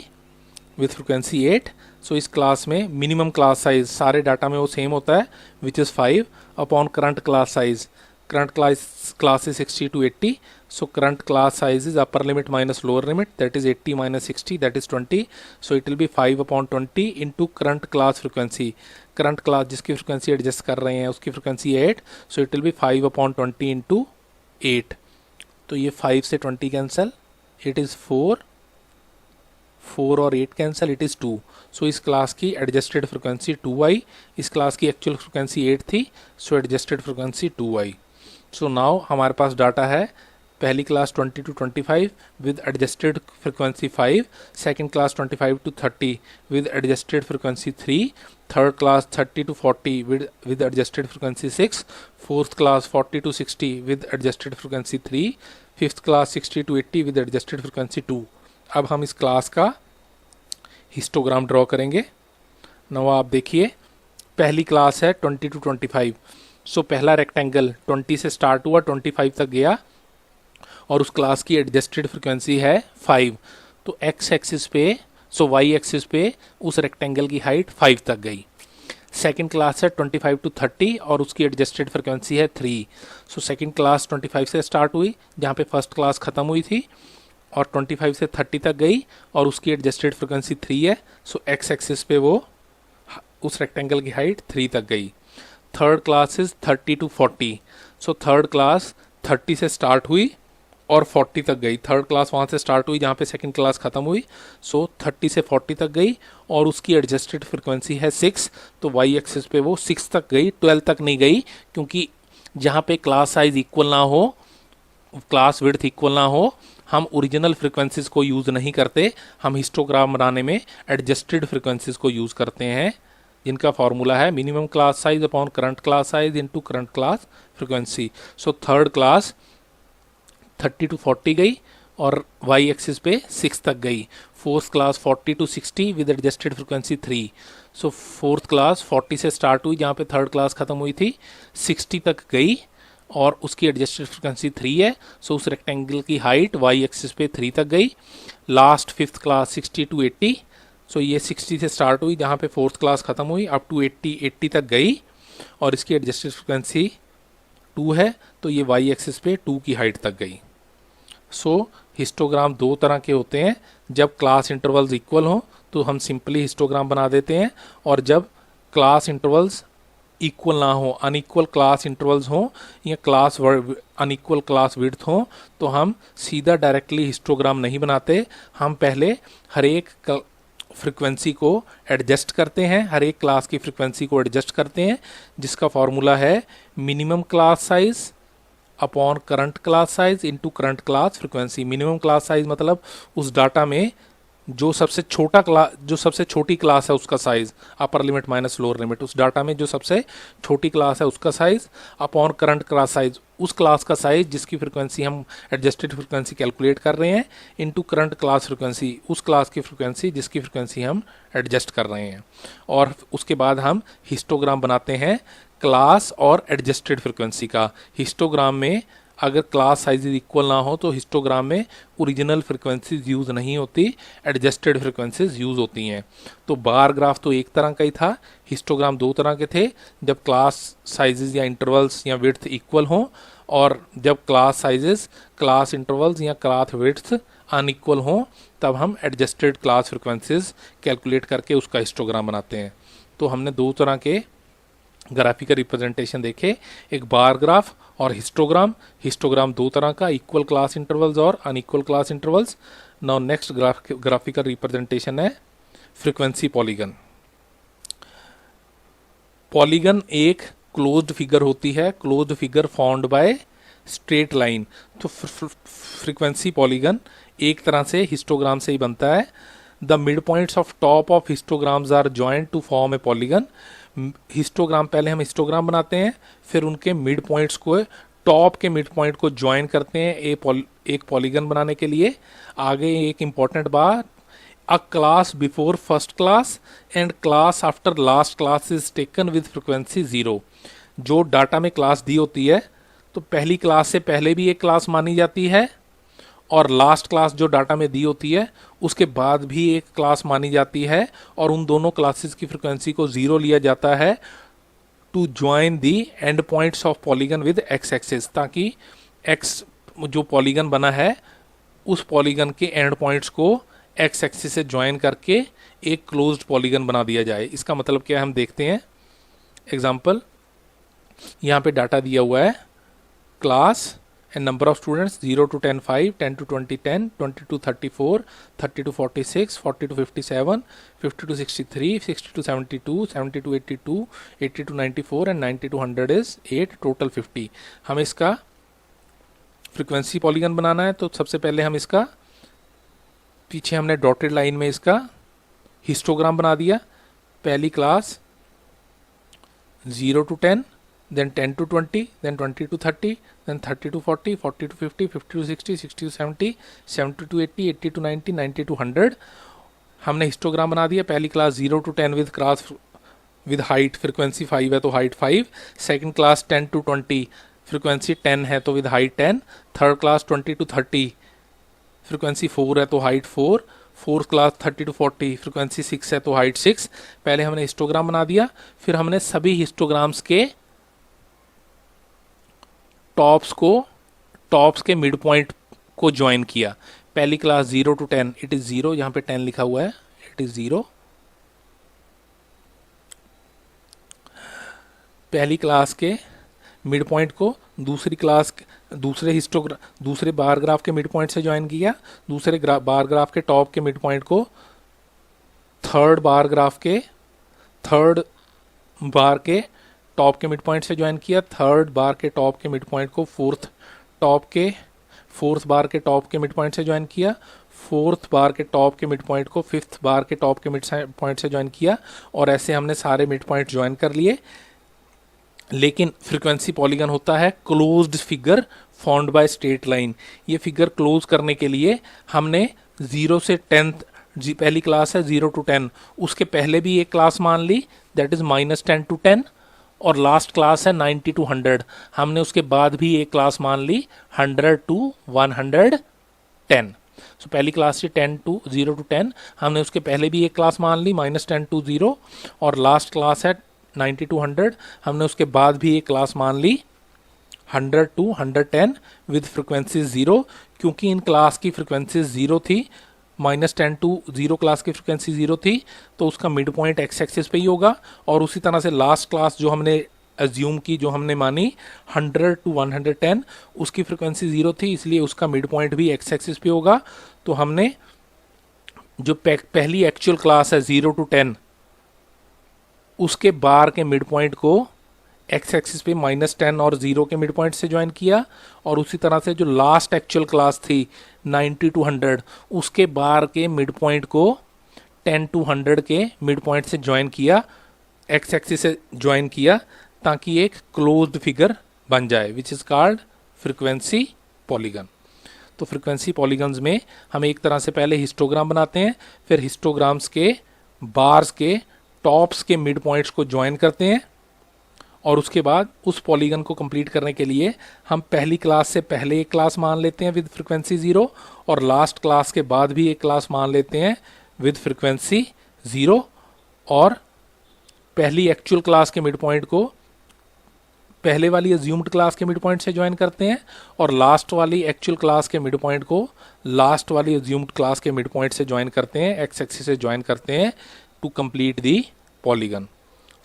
विथ फ्रिक्वेंसी 8, सो इस क्लास में मिनिमम क्लास साइज सारे डाटा में वो सेम होता है विच is 5 upon current class size, current class is 60 to 80, so current class size is upper limit minus lower limit, that is 80 minus 60, that is 20, so it will be 5 upon 20 into current class frequency, current class जिसकी frequency adjust कर रहे हैं उसकी frequency 8, so it will be 5 upon 20 into 8, तो ये 5 से 20 cancel, it is 4, 4 और 8 cancel, it is 2, सो इस क्लास की एडजस्टेड फ्रिक्वेंसी 2 आई, इस क्लास की एक्चुअल फ्रिक्वेंसी 8 थी, सो एडजस्टेड फ्रिक्वेंसी 2 आई। सो नाउ हमारे पास डाटा है, पहली class 20 to 25 with adjusted frequency 5, second class 25 to 30 with adjusted frequency 3, third class 30 to 40 with adjusted frequency 6, fourth class 40 to 60 with adjusted frequency 3, fifth class 60 to 80 with adjusted frequency 2। अब हम इस class का histogram draw करेंगे। नवा आप देखिए, पहली class है 20 to 25, सो पहला रेक्टेंगल 20 से स्टार्ट हुआ 25 तक गया और उस क्लास की एडजस्टेड फ्रिक्वेंसी है 5, तो एक्स एक्सिस पे, सो वाई एक्सिस पे उस रेक्टेंगल की हाइट 5 तक गई। सेकेंड क्लास है 25 to 30 और उसकी एडजस्टेड फ्रिक्वेंसी है 3, सो सेकेंड क्लास 25 से स्टार्ट हुई जहाँ पे फर्स्ट क्लास ख़त्म हुई थी और 25 से 30 तक गई और उसकी एडजस्टेड फ्रिक्वेंसी 3 है, सो एक्स एक्सिस पे वो उस रेक्टेंगल की हाइट 3 तक गई। Third class is 30 to 40, so third class 30 से स्टार्ट हुई और 40 तक गई, थर्ड क्लास वहाँ से स्टार्ट हुई जहाँ पे सेकंड क्लास ख़त्म हुई, सो 30 से 40 तक गई और उसकी एडजस्टेड फ्रिक्वेंसी है 6, तो वाई एक्सिस पे वो 6 तक गई, 12 तक नहीं गई, क्योंकि जहाँ पे क्लास साइज इक्वल ना हो, क्लास विड्थ इक्वल ना हो, हम ओरिजिनल फ्रिक्वेंसीज को यूज़ नहीं करते, हम हिस्टोग्राम बनाने में एडजस्टेड फ्रिक्वेंसीज को यूज़ करते हैं, जिनका फॉर्मूला है minimum class size upon current class size into current class frequency. So third class 30 to 40 गई और वाई एक्सिस पे 6 तक गई, fourth class 40 to 60 with adjusted frequency 3, so fourth class 40 से स्टार्ट हुई जहाँ पे थर्ड क्लास ख़त्म हुई थी, 60 तक गई और उसकी एडजस्टेड फ्रिक्वेंसी 3 है, सो उस रेक्टेंगल की हाइट वाई एक्सिस पे 3 तक गई। लास्ट फिफ्थ क्लास 60 to 80, सो ये 60 से स्टार्ट हुई जहाँ पे फोर्थ क्लास ख़त्म हुई, अप टू 80 तक गई और इसकी एडजस्टेड फ्रिक्वेंसी 2 है, तो ये वाई एक्सिस पे 2 की हाइट तक गई। सो हिस्टोग्राम दो तरह के होते हैं, जब क्लास इंटरवल्स इक्वल हों तो हम सिंपली हिस्टोग्राम बना देते हैं, और जब क्लास इंटरवल्स इक्वल ना हो, अनइक्वल क्लास इंटरवल्स हों या क्लास अनइक्वल क्लास विड्थ हों, तो हम सीधा डायरेक्टली हिस्टोग्राम नहीं बनाते, हम पहले हर एक फ्रिक्वेंसी को एडजस्ट करते हैं, हर एक क्लास की फ्रिक्वेंसी को एडजस्ट करते हैं, जिसका फॉर्मूला है minimum class size upon current class size into current class frequency. Minimum class size मतलब उस डाटा में जो सबसे छोटी क्लास है उसका size, upper limit minus lower limit, उस डाटा में जो सबसे छोटी क्लास है उसका size, upon current class size उस क्लास का साइज जिसकी फ्रिक्वेंसी हम एडजस्टेड फ्रिक्वेंसी कैलकुलेट कर रहे हैं, इनटू करंट क्लास फ्रिक्वेंसी उस क्लास की फ्रिक्वेंसी जिसकी फ्रिक्वेंसी हम एडजस्ट कर रहे हैं। और उसके बाद हम हिस्टोग्राम बनाते हैं क्लास और एडजस्टेड फ्रिक्वेंसी का। हिस्टोग्राम में अगर क्लास साइज इक्वल ना हो तो हिस्टोग्राम में ओरिजिनल फ्रिक्वेंसीज यूज़ नहीं होती, एडजस्टेड फ्रिक्वेंसीज यूज़ होती हैं। तो बार ग्राफ तो एक तरह का ही था, हिस्टोग्राम दो तरह के थे, जब क्लास साइजेस या इंटरवल्स या विड्थ इक्वल हों, और जब क्लास साइजेस, क्लास इंटरवल्स या क्लास विड्थ अनइक्वल हों, तब हम एडजस्टेड क्लास फ्रिक्वेंसीज कैलकुलेट करके उसका हिस्टोग्राम बनाते हैं। तो हमने दो तरह के ग्राफिकल रिप्रेजेंटेशन देखे, एक बार ग्राफ और हिस्टोग्राम। हिस्टोग्राम दो तरह का, इक्वल क्लास इंटरवल्स और unequal class intervals. Now next graphical representation है फ्रीक्वेंसी पॉलीगन। पॉलीगन एक क्लोज्ड फिगर होती है, closed figure found by straight line. तो फ्रीक्वेंसी पॉलीगन एक तरह से हिस्टोग्राम से ही बनता है। The mid points of top of histograms are joint to form a polygon. Histogram, पहले हम हिस्टोग्राम बनाते हैं, फिर उनके मिड पॉइंट्स को, टॉप के मिड पॉइंट को ज्वाइन करते हैं एक पॉलीगन बनाने के लिए। आगे एक इंपॉर्टेंट बात, अ class before first class and class after last class is taken with frequency 0। जो डाटा में क्लास दी होती है तो पहली क्लास से पहले भी एक क्लास मानी जाती है, और लास्ट क्लास जो डाटा में दी होती है उसके बाद भी एक क्लास मानी जाती है, और उन दोनों क्लासेस की फ्रिक्वेंसी को 0 लिया जाता है to join the end points of polygon with X axis, ताकि एक्स जो पॉलीगन बना है उस पॉलीगन के एंड पॉइंट्स को एक्स एक्सिस से ज्वाइन करके एक क्लोज्ड पॉलीगन बना दिया जाए। इसका मतलब क्या है, हम देखते हैं एग्जाम्पल। यहाँ पे डाटा दिया हुआ है, class and number of students 0 to 10 5, 10 to 20 10, 20 to 34, 30 to 46, 40 to 57, 50 to 63, 60 to 72, 70 to 82, 80 to 94 and 90 to 100 is 8, total 50। हमें इसका फ्रीक्वेंसी पॉलीगन बनाना है, तो सबसे पहले हम इसका पीछे हमने डॉटेड लाइन में इसका हिस्टोग्राम बना दिया। पहली class 0 to 10, then 10 to 20, then 20 to 30, then 30 to 40, 40 to 50, 50 to 60, 60 to 70, 70 to 80, 80 to 90, 90 to 100। हमने हिस्टोग्राम बना दिया। पहली class 0 to 10 with class with height, frequency 5 है तो height 5। Second class 10 to 20, frequency 10 है तो with height 10। Third class 20 to 30, frequency 4 है तो height 4। Fourth class 30 to 40, frequency 6 है तो हाइट 6। पहले हमने हिस्टोग्राम बना दिया, फिर हमने सभी हिस्टोग्राम्स के टॉप्स के मिड पॉइंट को ज्वाइन किया। पहली क्लास 0 to 10, इट इज 0, यहाँ पे 10 लिखा हुआ है, इट इज 0। पहली क्लास के मिड पॉइंट को दूसरे बार ग्राफ के मिड पॉइंट से ज्वाइन किया। दूसरे बार ग्राफ के टॉप के मिड पॉइंट को थर्ड बार के टॉप के मिड पॉइंट से ज्वाइन किया। थर्ड बार के टॉप के मिड पॉइंट को फोर्थ बार के टॉप के मिड पॉइंट से ज्वाइन किया। फोर्थ बार के टॉप के मिड पॉइंट को फिफ्थ बार के टॉप के मिड पॉइंट से ज्वाइन किया, और ऐसे हमने सारे मिड पॉइंट ज्वाइन कर लिए। लेकिन फ्रीक्वेंसी पॉलीगन होता है closed figure found by straight line. ये फिगर क्लोज करने के लिए हमने 0 से 10, पहली क्लास है 0 to 10, उसके पहले भी एक क्लास मान ली, दैट इज -10 to 10, और लास्ट क्लास है 90 to 100, हमने उसके बाद भी एक क्लास मान ली 100 to 110। सो पहली क्लास से 0 to 10, हमने उसके पहले भी एक क्लास मान ली -10 to 0, और लास्ट क्लास है 90 to 100, हमने उसके बाद भी एक क्लास मान ली 100 to 110 विद फ्रिक्वेंसी 0। क्योंकि इन क्लास की फ्रिक्वेंसी 0 थी, -10 to 0 क्लास की फ्रिक्वेंसी 0 थी, तो उसका मिड पॉइंट एक्स एक्सिस पे ही होगा। और उसी तरह से लास्ट क्लास जो हमने एज्यूम की, जो हमने मानी 100 to 110, उसकी फ्रिक्वेंसी 0 थी, इसलिए उसका मिड पॉइंट भी एक्स एक्सिस पे होगा। तो हमने जो पहली एक्चुअल क्लास है 0 to 10, उसके बार के मिड पॉइंट को एक्स एक्सिस पे -10 और 0 के मिड पॉइंट से ज्वाइन किया, और उसी तरह से जो लास्ट एक्चुअल क्लास थी 90 to 100, उसके बार के मिड पॉइंट को 10 to 100 के मिड पॉइंट से ज्वाइन किया, एक्स एक्सिस से ज्वाइन किया, ताकि एक क्लोज्ड फिगर बन जाए, which is called frequency polygon. तो फ्रीक्वेंसी पॉलीगन्स में हम एक तरह से पहले हिस्टोग्राम बनाते हैं, फिर हिस्टोग्राम्स के बार्स के टॉप्स के मिड पॉइंट्स को ज्वाइन करते हैं, और उसके बाद उस पॉलीगन को कंप्लीट करने के लिए हम पहली क्लास से पहले एक क्लास मान लेते हैं विद फ्रिक्वेंसी 0, और लास्ट क्लास के बाद भी एक क्लास मान लेते हैं विद फ्रिक्वेंसी 0, और पहली एक्चुअल क्लास के मिड पॉइंट को पहले वाली अज्यूम्ड क्लास के मिड पॉइंट से ज्वाइन करते हैं, और लास्ट वाली एक्चुअल क्लास के मिड पॉइंट को लास्ट वाली अज्यूम्ड क्लास के मिड पॉइंट से ज्वाइन करते हैं, एक्स एक्सिस से ज्वाइन करते हैं to complete the polygon.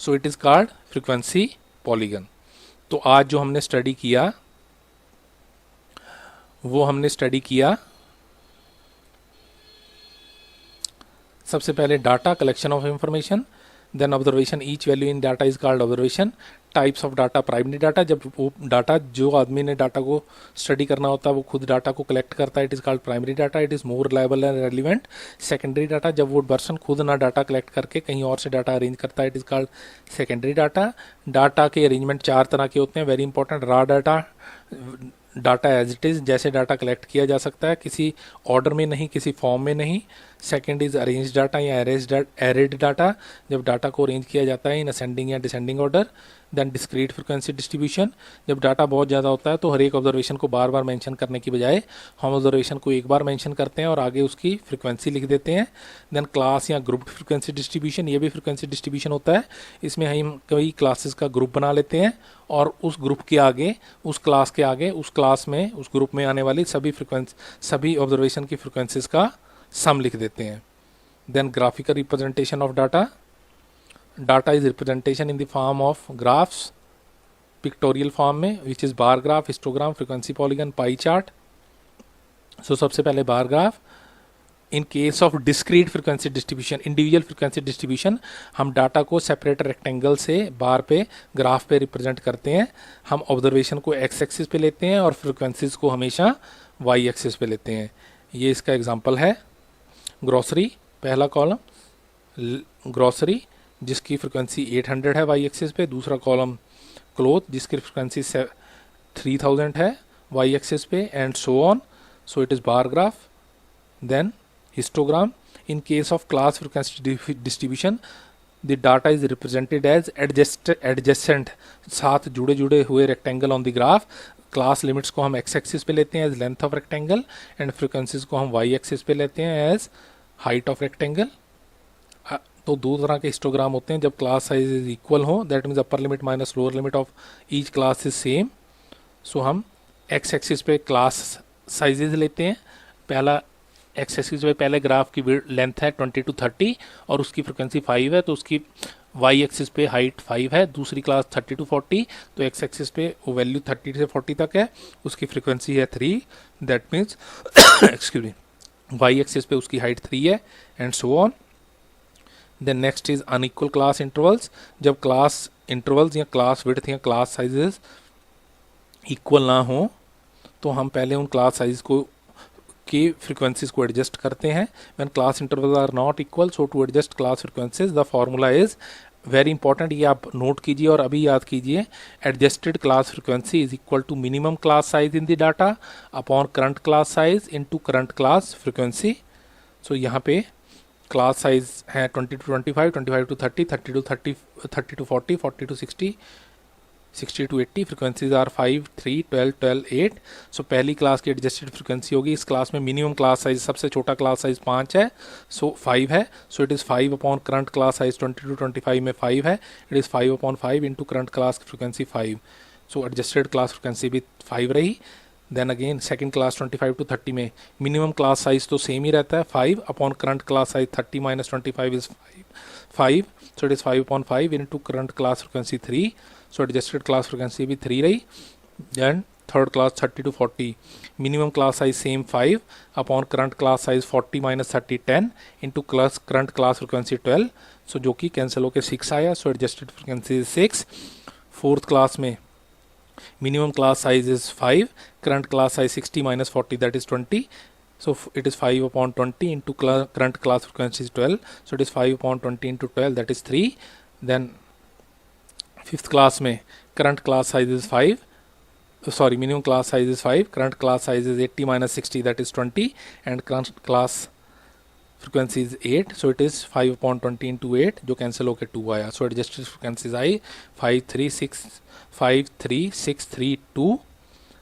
So it is called frequency polygon. तो आज जो हमने स्टडी किया वो हमने स्टडी किया सबसे पहले data, collection of information, then observation, each value in data is called observation, types of data, primary data, जब वो डाटा जो आदमी ने डाटा को स्टडी करना होता है वो खुद डाटा को कलेक्ट करता है, it is called primary data, it is more reliable and relevant. Secondary data, जब वो पर्सन खुद ना डाटा कलेक्ट करके कहीं और से डाटा अरेंज करता है, it is called secondary data. Data के अरेंजमेंट 4 तरह के होते हैं, very important. Raw data, data as it is, जैसे डाटा कलेक्ट किया जा सकता है, किसी ऑर्डर में नहीं, किसी फॉर्म में नहीं। सेकंड इज अरेंज डाटा या एरेड डाटा, जब डाटा को अरेंज किया जाता है इन असेंडिंग या descending order. Then discrete frequency distribution, जब डाटा बहुत ज़्यादा होता है तो हर एक ऑब्जर्वेशन को बार बार मेंशन करने की बजाय हम ऑब्जर्वेशन को एक बार मेंशन करते हैं और आगे उसकी फ्रिक्वेंसी लिख देते हैं। देन क्लास या ग्रुप फ्रिक्वेंसी डिस्ट्रीब्यूशन, ये भी फ्रिक्वेंसी डिस्ट्रीब्यूशन होता है, इसमें हम कई क्लासेस का ग्रुप बना लेते हैं और उस ग्रुप के आगे, उस क्लास के आगे, उस क्लास में, उस ग्रुप में आने वाली सभी ऑब्जर्वेशन की फ्रिक्वेंसीज का सम लिख देते हैं। Then graphical representation of data, data is representation in the form of graphs, pictorial form में, which is bar graph, histogram, frequency polygon, pie chart. So सबसे पहले bar graph. In case of discrete frequency distribution, individual frequency distribution, हम data को separate rectangle से bar पे, graph पे represent करते हैं। हम ऑब्जर्वेशन को एक्स एक्सिस पे लेते हैं और फ्रिक्वेंसीज को हमेशा वाई एक्सिस पे लेते हैं। ये इसका एग्जांपल है। ग्रोसरी, पहला कॉलम ग्रोसरी जिसकी फ्रिक्वेंसी 800 है वाई एक्सिस पे, दूसरा कॉलम क्लोथ जिसकी फ्रिक्वेंसी 3000 है वाई एक्सिस पे, and so on. So it is bar graph. Then histogram, in case of class frequency distribution the data is represented as adjacent, साथ जुड़े जुड़े हुए rectangle on the graph. Class limits को हम X axis पे लेते हैं as length of rectangle, and frequencies को हम वाई एक्सिस पे लेते हैं एज हाइट ऑफ रेक्टेंगल। तो दो तरह के हिस्टोग्राम होते हैं, जब क्लास साइज इज इक्वल हो, that means upper limit minus lower limit of each class is same. So हम एक्स एक्सिस पे क्लास साइजेज लेते हैं। पहला एक्स एक्सिस पे पहले ग्राफ की लेंथ है 20 to 30 और उसकी फ्रिक्वेंसी 5 है, तो उसकी वाई एक्सिस पे हाइट 5 है। दूसरी क्लास 30 to 40, तो एक्स एक्सिस पे वो वैल्यू 30 से 40 तक है, उसकी फ्रिक्वेंसी है 3, that means excuse me, Y axis पे उसकी हाइट 3 है, and so on. Then next is unequal class intervals, जब क्लास इंटरवल्स या क्लास विड्थ या क्लास साइजेस इक्वल ना हो तो हम पहले उन क्लास साइज को की फ्रिक्वेंसीज को एडजस्ट करते हैं। When class intervals are not equal, so to adjust class frequencies the formula is very important, ये आप नोट कीजिए और अभी याद कीजिए। Adjusted class frequency is equal to minimum class size in the data upon current class size into current class frequency. So यहाँ पे class size है 20 to 25, 25 to 30, 30 to 30, 30 to 40, 40 to 60, 60 to 80। Frequencies are 5, 3, 12, 12, 8। So पहली class की adjusted frequency होगी, इस class में minimum class size, सबसे छोटा क्लास साइज 5 है, सो 5 है। So it is 5 upon current class size 20 to 25 में 5 है, it is 5 upon 5 into current class की frequency 5। So adjusted class frequency भी 5 रही। Then again second class 25 to 30 में मिनिमम क्लास साइज तो सेम ही रहता है, 5 upon current class size 30 minus 25 is 5, so it is 5 upon 5 into current class frequency 3। So adjusted class frequency भी 3 रही। Then third class 30 to 40, minimum class size same 5 upon current class size 40 minus 30 10 into class current class frequency 12, so जो कि cancel होकर 6 आया। So adjusted frequency 6। Fourth class में minimum class size is 5, current class size 60 minus 40, that is 20, so it is 5 upon 20 into current class frequency is 12, so it is 5 upon 20 into 12, that is 3. Then fifth class में current class size is 5, sorry, minimum class size is 5, current class size is 80 minus 60, that is 20, and current class frequency is 8, so it is 5 upon 20 into 8, जो cancel होकर 2 आया। So adjusted frequencies आई 5, 3, 6, 5, 3, 6, 3, 2।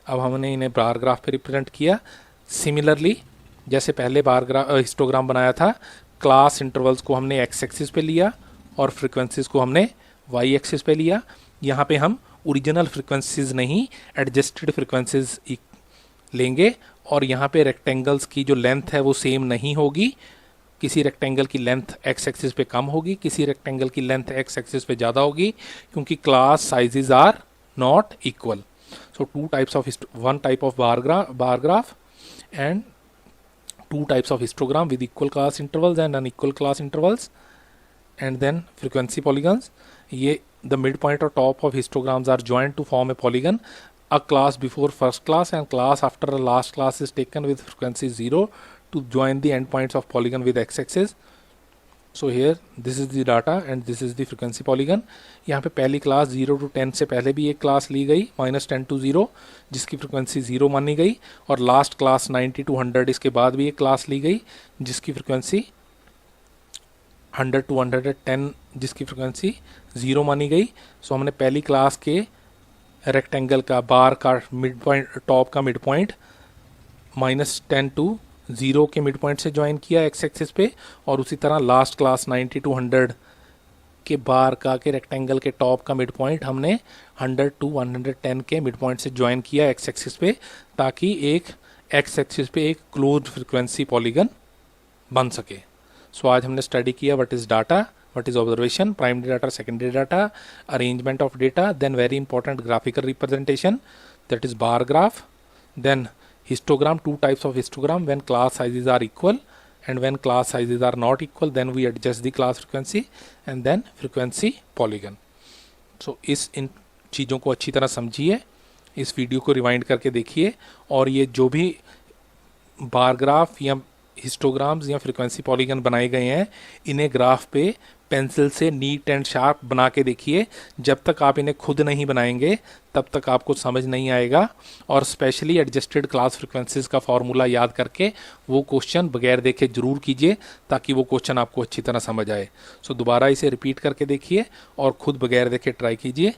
अब हमने इन्हें bar graph पे represent किया। Similarly जैसे पहले बार ग्राफ हिस्टोग्राम बनाया था, क्लास इंटरवल्स को हमने एक्स एक्सिस पे लिया और फ्रिक्वेंसीज को हमने वाई एक्सिस पे लिया। यहाँ पे हम ओरिजिनल फ्रिक्वेंसीज नहीं, एडजस्टेड फ्रिक्वेंसीज लेंगे और यहाँ पे रेक्टेंगल्स की जो लेंथ है वो सेम नहीं होगी, किसी रेक्टेंगल की लेंथ एक्स एक्सिस पे कम होगी, किसी रेक्टेंगल की लेंथ एक्स एक्सिस पे ज़्यादा होगी, क्योंकि class sizes are not equal. So two types of one type of bar graph and two types of histogram with equal class intervals and unequal class intervals, and then frequency polygons. ये the midpoint or top of histograms are joined to form a polygon. A class before first class and class after the last class is taken with frequency 0 to join the endpoints of polygon with x-axis. So here this is the data and this is the frequency polygon. यहाँ पे पहली class 0 to 10 से पहले भी एक class ली गई -10 to 0 जिसकी frequency 0 मानी गई, और लास्ट क्लास 90 to 100 इसके बाद भी एक क्लास ली गई जिसकी फ्रिक्वेंसी 100 to 110 जिसकी फ्रिक्वेंसी 0 मानी गई. सो हमने पहली क्लास के रेक्टेंगल का बार का मिड पॉइंट, टॉप का मिड पॉइंट -10 to 0 के मिड पॉइंट से ज्वाइन किया एक्स एक्सिस पे, और उसी तरह लास्ट क्लास 90 to 100 के बार का के रेक्टेंगल के टॉप का मिड पॉइंट हमने 100 to 110 के मिड पॉइंट से ज्वाइन किया एक्स एक्सिस पे, ताकि एक एक्स एक्सिस पे एक क्लोज्ड फ्रिक्वेंसी पॉलीगन बन सके. सो आज हमने स्टडी किया what is data, what is observation, primary data, secondary data, arrangement of data, then very important graphical representation, that is bar graph, then histogram, two types of histogram, when class sizes are equal and when class sizes are not equal then we adjust the class frequency, and then frequency polygon. So इन चीज़ों को अच्छी तरह समझिए, इस video को rewind करके देखिए, और ये जो भी बार ग्राफ या हिस्टोग्राम्स या फ्रिक्वेंसी पॉलीगन बनाए गए हैं इन्हें ग्राफ पे पेंसिल से नीट एंड शार्प बना के देखिए. जब तक आप इन्हें खुद नहीं बनाएंगे तब तक आपको समझ नहीं आएगा, और स्पेशली एडजस्टेड क्लास फ्रिक्वेंसीज का फॉर्मूला याद करके वो क्वेश्चन बगैर देखे ज़रूर कीजिए ताकि वो क्वेश्चन आपको अच्छी तरह समझ आए. सो दोबारा इसे रिपीट करके देखिए और खुद बगैर देखे ट्राई कीजिए.